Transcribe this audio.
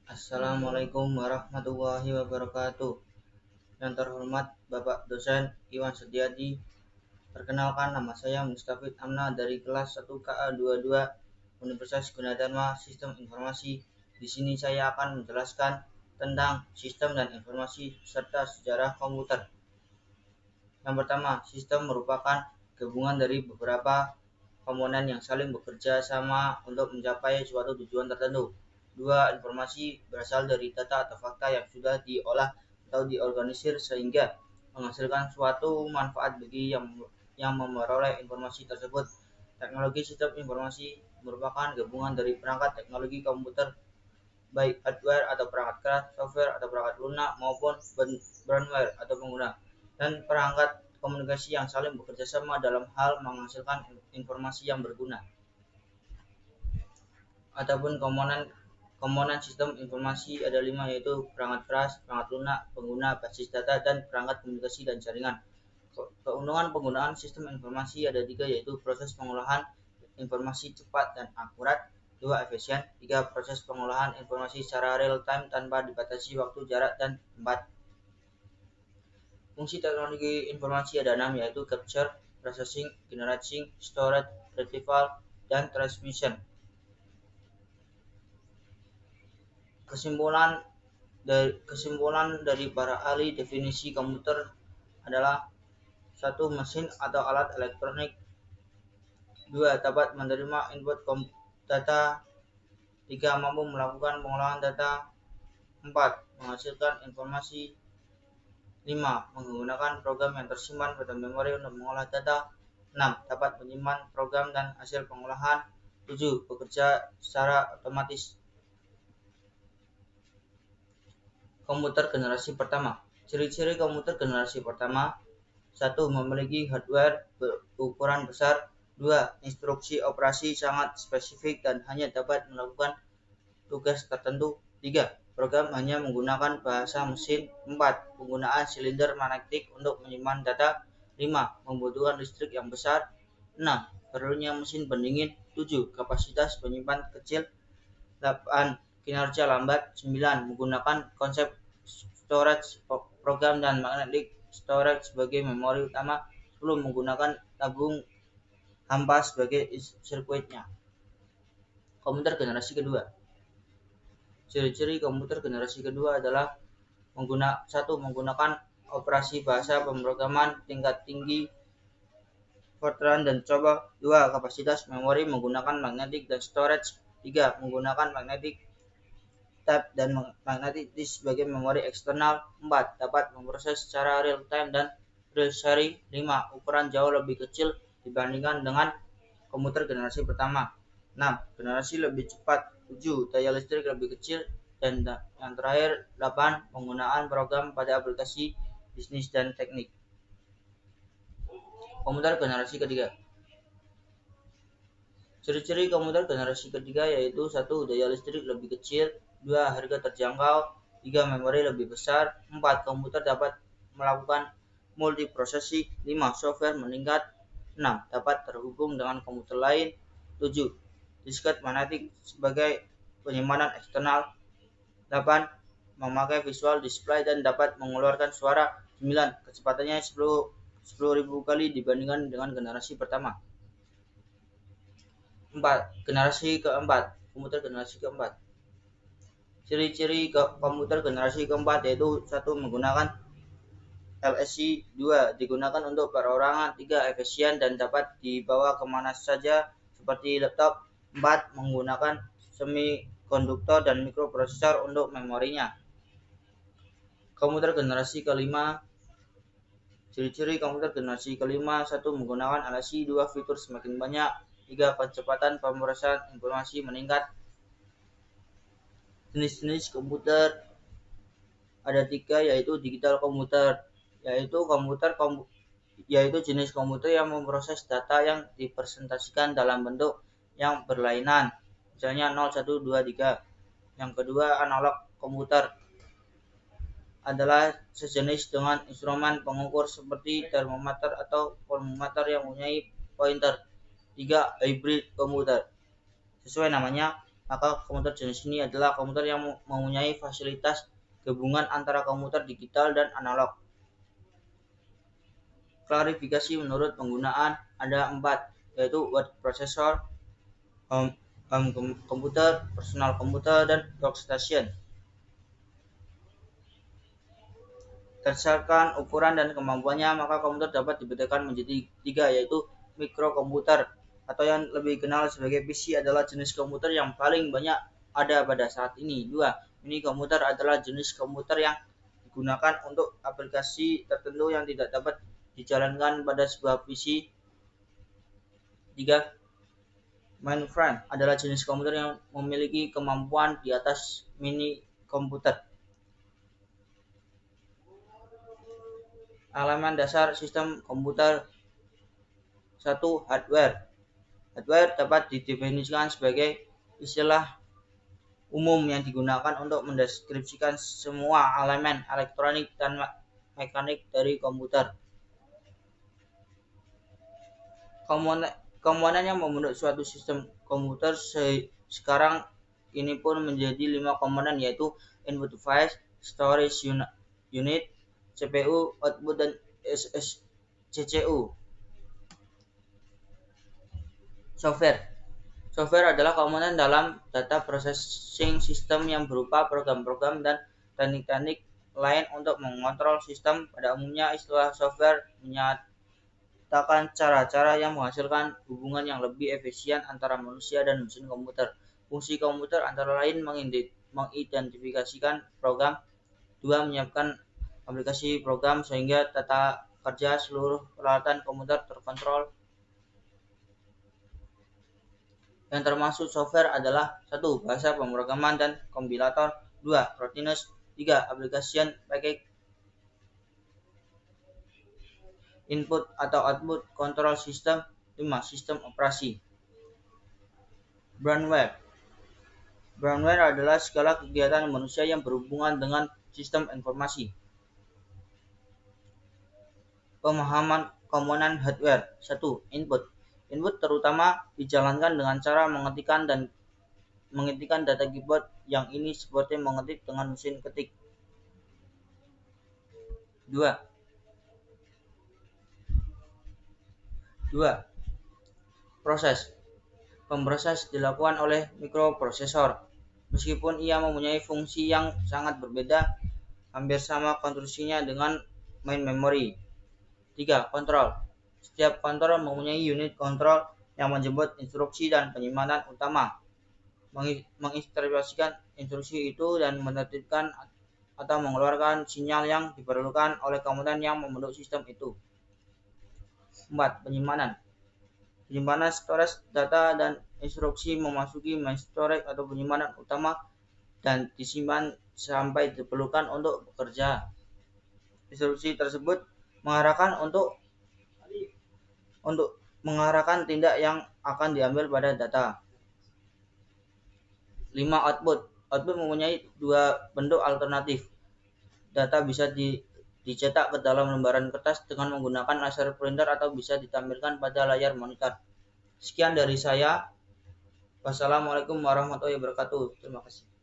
Assalamualaikum warahmatullahi wabarakatuh. Yang terhormat Bapak Dosen Iwan Setiadi. Perkenalkan, nama saya Mustafid Amna dari kelas 1KA22 Universitas Gunadarma Sistem Informasi. Di sini saya akan menjelaskan tentang sistem dan informasi serta sejarah komputer. Yang pertama, sistem merupakan gabungan dari beberapa komponen yang saling bekerja sama untuk mencapai suatu tujuan tertentu. Dua, informasi berasal dari data atau fakta yang sudah diolah atau diorganisir sehingga menghasilkan suatu manfaat bagi yang memperoleh informasi tersebut. Teknologi sistem informasi merupakan gabungan dari perangkat teknologi komputer, baik hardware atau perangkat keras, software atau perangkat lunak, maupun firmware atau pengguna, dan perangkat komunikasi yang saling bekerja sama dalam hal menghasilkan informasi yang berguna. Adapun komponen sistem informasi ada 5, yaitu perangkat keras, perangkat lunak, pengguna, basis data, dan perangkat komunikasi dan jaringan. Keuntungan penggunaan sistem informasi ada 3, yaitu proses pengolahan informasi cepat dan akurat, 2, efisien, 3, proses pengolahan informasi secara real time tanpa dibatasi waktu, jarak, dan tempat. Fungsi teknologi informasi ada 6, yaitu capture, processing, generating, storage, retrieval, dan transmission. Kesimpulan dari para ahli definisi komputer adalah: 1, mesin atau alat elektronik, 2, dapat menerima input data, 3, mampu melakukan pengolahan data, 4, menghasilkan informasi, 5, menggunakan program yang tersimpan pada memori untuk mengolah data, 6, dapat menyimpan program dan hasil pengolahan, 7, bekerja secara otomatis. Komputer generasi pertama. Ciri-ciri komputer generasi pertama: 1, memiliki hardware berukuran besar, 2, instruksi operasi sangat spesifik dan hanya dapat melakukan tugas tertentu, 3, program hanya menggunakan bahasa mesin, 4, penggunaan silinder magnetik untuk menyimpan data, 5, membutuhkan listrik yang besar, 6, perlunya mesin pendingin, 7, kapasitas penyimpan kecil, 8, kinerja lambat, 9, menggunakan konsep storage program dan magnetic storage sebagai memori utama, 10, menggunakan tabung hampa sebagai sirkuitnya. Komputer generasi kedua. Ciri-ciri komputer generasi kedua adalah: 1, menggunakan operasi bahasa pemrograman tingkat tinggi Fortran dan coba, 2, kapasitas memori menggunakan magnetic dan storage, 3, menggunakan magnetic tape dan magnetic disk sebagai memori eksternal, 4, dapat memproses secara real time dan real sharing, 5, ukuran jauh lebih kecil dibandingkan dengan komputer generasi pertama, 6, generasi lebih cepat, 7, daya listrik lebih kecil, dan yang terakhir 8, penggunaan program pada aplikasi bisnis dan teknik. Komputer generasi ketiga. Ciri-ciri komputer generasi ketiga yaitu: 1, daya listrik lebih kecil, 2, harga terjangkau, 3, memori lebih besar, 4, komputer dapat melakukan multiprosesi, 5, software meningkat, 6, dapat terhubung dengan komputer lain, 7, disket magnetik sebagai penyimpanan eksternal, 8, memakai visual display dan dapat mengeluarkan suara, 9, kecepatannya 10.000 kali dibandingkan dengan generasi pertama. 4, generasi keempat. Komputer generasi keempat. Ciri-ciri komputer generasi keempat yaitu: 1, menggunakan LSI, 2, digunakan untuk perorangan, 3, efisien dan dapat dibawa kemana saja seperti laptop, 4, menggunakan semikonduktor dan mikroprosesor untuk memorinya. Komputer generasi kelima. Ciri-ciri komputer generasi kelima: 1, menggunakan LSI, 2, fitur semakin banyak, 3, kecepatan pemrosesan informasi meningkat. Jenis-jenis komputer ada 3, yaitu digital komputer, yaitu jenis komputer yang memproses data yang dipresentasikan dalam bentuk yang berlainan, misalnya 0, 1, 2, 3. Yang kedua, analog komputer adalah sejenis dengan instrumen pengukur seperti termometer atau voltmeter yang mempunyai pointer. 3, hybrid komputer. Sesuai namanya, maka komputer jenis ini adalah komputer yang mempunyai fasilitas gabungan antara komputer digital dan analog. Klarifikasi menurut penggunaan ada 4, yaitu word processor, home komputer, personal komputer, dan workstation. Berdasarkan ukuran dan kemampuannya, maka komputer dapat dibedakan menjadi 3, yaitu mikrokomputer atau yang lebih dikenal sebagai PC adalah jenis komputer yang paling banyak ada pada saat ini. 2, mini komputer adalah jenis komputer yang digunakan untuk aplikasi tertentu yang tidak dapat dijalankan pada sebuah PC. 3, mainframe adalah jenis komputer yang memiliki kemampuan di atas mini komputer. Elemen dasar sistem komputer. 1. Hardware. Hardware dapat didefinisikan sebagai istilah umum yang digunakan untuk mendeskripsikan semua elemen elektronik dan mekanik dari komputer. Komponen yang membentuk suatu sistem komputer sekarang ini pun menjadi 5 komponen, yaitu input device, storage unit, CPU, output, dan CCU. Software adalah komponen dalam data processing system yang berupa program-program dan teknik-teknik lain untuk mengontrol sistem. Pada umumnya, istilah software menyatakan cara-cara yang menghasilkan hubungan yang lebih efisien antara manusia dan mesin komputer. Fungsi komputer antara lain mengidentifikasikan program, 2, menyiapkan aplikasi program sehingga tata kerja seluruh peralatan komputer terkontrol. Yang termasuk software adalah 1. Bahasa pemrograman dan kompilator, 2. Routines, 3. Application package, input atau output control system, 5. Sistem operasi. Brainware adalah segala kegiatan manusia yang berhubungan dengan sistem informasi. Pemahaman komponen hardware. 1. Input terutama dijalankan dengan cara mengetikkan data keyboard, yang ini seperti mengetik dengan mesin ketik. 2. Proses. Pemproses dilakukan oleh mikroprosesor. Meskipun ia mempunyai fungsi yang sangat berbeda, hampir sama konstruksinya dengan main memory. 3. Kontrol. Setiap kontrol mempunyai unit kontrol yang menjemput instruksi dan penyimpanan utama, menginterpretasikan instruksi itu dan menertibkan atau mengeluarkan sinyal yang diperlukan oleh komponen yang membentuk sistem itu. 4. Penyimpanan storage data dan instruksi memasuki main storage atau penyimpanan utama dan disimpan sampai diperlukan untuk bekerja. Instruksi tersebut mengarahkan tindak yang akan diambil pada data. 5. Output mempunyai 2 bentuk alternatif. Data bisa dicetak ke dalam lembaran kertas dengan menggunakan laser printer atau bisa ditampilkan pada layar monitor. Sekian dari saya. Wassalamualaikum warahmatullahi wabarakatuh. Terima kasih.